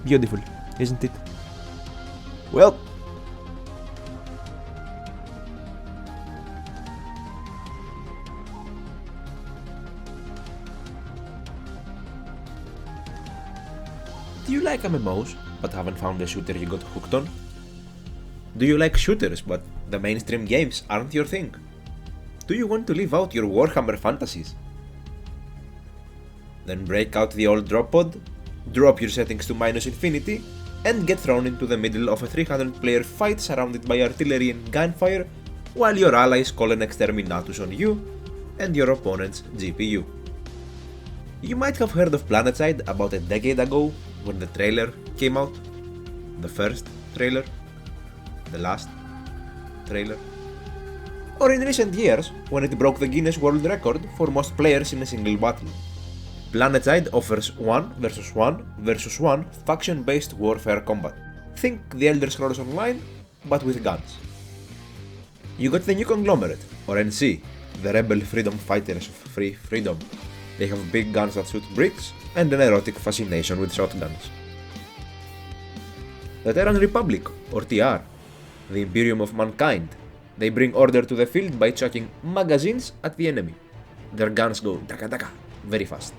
Beautiful, isn't it? Well, do you like MMOs but haven't found a shooter you got hooked on? Do you like shooters but the mainstream games aren't your thing? Do you want to live out your Warhammer fantasies? Then break out the old drop pod, drop your settings to -infinity, and get thrown into the middle of a 300-player fight surrounded by artillery and gunfire while your allies call an exterminatus on you and your opponent's GPU. You might have heard of Planetside about a decade ago when the trailer came out. The first trailer. The last trailer. Or in recent years when it broke the Guinness World Record for most players in a single battle. Planetside offers 1 versus 1 versus 1 faction-based warfare combat. Think The Elder Scrolls Online, but with guns. You got the new Conglomerate, or NC, the rebel freedom fighters of free freedom. They have big guns that shoot bricks, and an erotic fascination with shotguns. The Terran Republic, or TR, the Imperium of Mankind. They bring order to the field by chucking magazines at the enemy. Their guns go daka daka, very fast.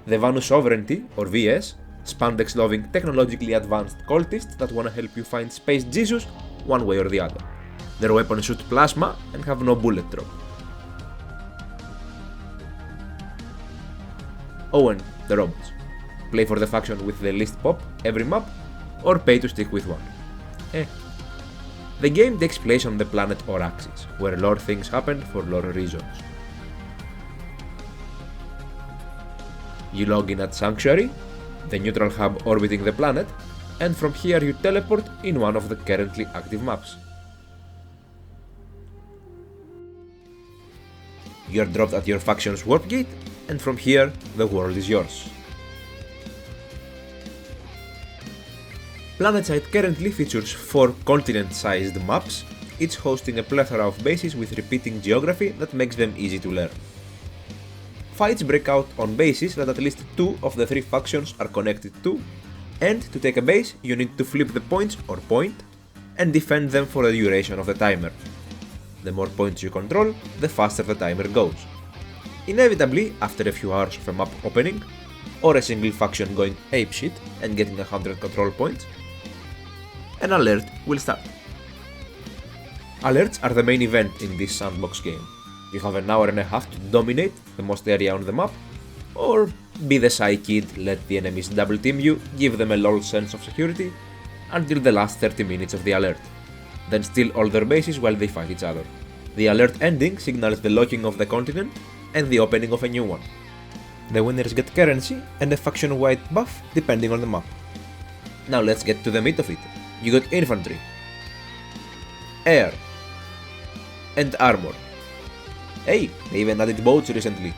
The Vanu Sovereignty, or VS, spandex-loving, technologically advanced cultists that wanna help you find Space Jesus one way or the other. Their weapons shoot plasma and have no bullet drop. Oh, and the robots. Play for the faction with the least pop every map, or pay to stick with one. The game takes place on the planet Oraxis, where lore things happen for lore reasons. You log in at Sanctuary, the neutral hub orbiting the planet, and from here you teleport in one of the currently active maps. You are dropped at your faction's warp gate, and from here the world is yours. Planetside currently features 4 continent-sized maps, each hosting a plethora of bases with repeating geography that makes them easy to learn. Fights break out on bases that at least 2 of the 3 factions are connected to, and to take a base you need to flip the points or point, and defend them for the duration of the timer. The more points you control, the faster the timer goes. Inevitably, after a few hours of a map opening, or a single faction going apeshit and getting 100 control points, an alert will start. Alerts are the main event in this sandbox game. You have an hour and a half to dominate the most area on the map, or be the shy kid, let the enemies double team you, give them a lol sense of security, until the last 30 minutes of the alert, then steal all their bases while they fight each other. The alert ending signals the locking of the continent and the opening of a new one. The winners get currency and a faction-wide buff depending on the map. Now let's get to the meat of it. You got infantry, air, and armor. Hey, they even added boats recently.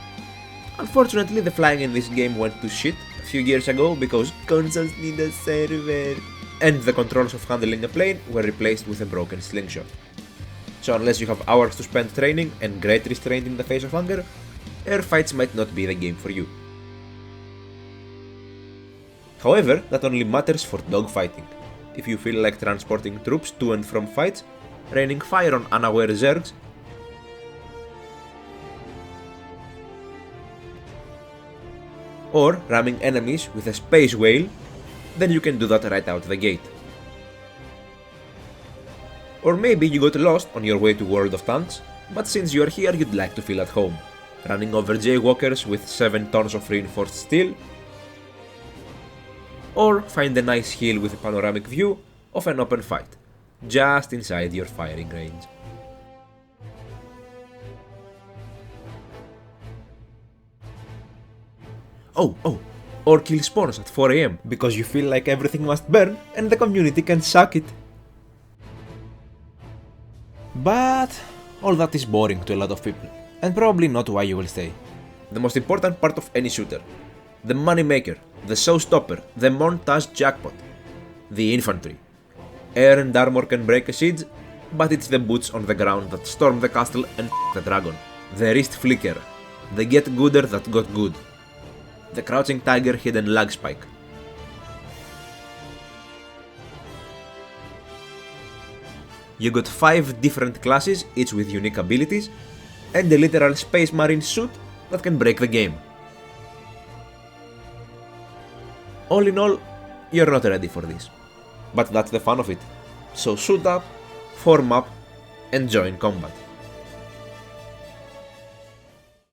Unfortunately, the flying in this game went to shit a few years ago because consoles need a server, and the controls of handling a plane were replaced with a broken slingshot. So unless you have hours to spend training and great restraint in the face of hunger, airfights might not be the game for you. However, that only matters for dogfighting. If you feel like transporting troops to and from fights, raining fire on unaware zergs, or ramming enemies with a space whale, then you can do that right out the gate. Or maybe you got lost on your way to World of Tanks, but since you are here you'd like to feel at home, running over jaywalkers with 7 tons of reinforced steel, or find a nice hill with a panoramic view of an open fight, just inside your firing range. Or kill spawns at 4 AM because you feel like everything must burn and the community can suck it. But all that is boring to a lot of people, and probably not why you will stay. The most important part of any shooter, the moneymaker, the showstopper, the montage jackpot, the infantry. Air and armor can break a siege, but it's the boots on the ground that storm the castle and the dragon. The wrist flicker, the get gooder that got good. the Crouching Tiger Hidden Lag Spike. You got 5 different classes, each with unique abilities, and a literal Space Marine suit that can break the game. All in all, you're not ready for this. But that's the fun of it. So suit up, form up, and join combat.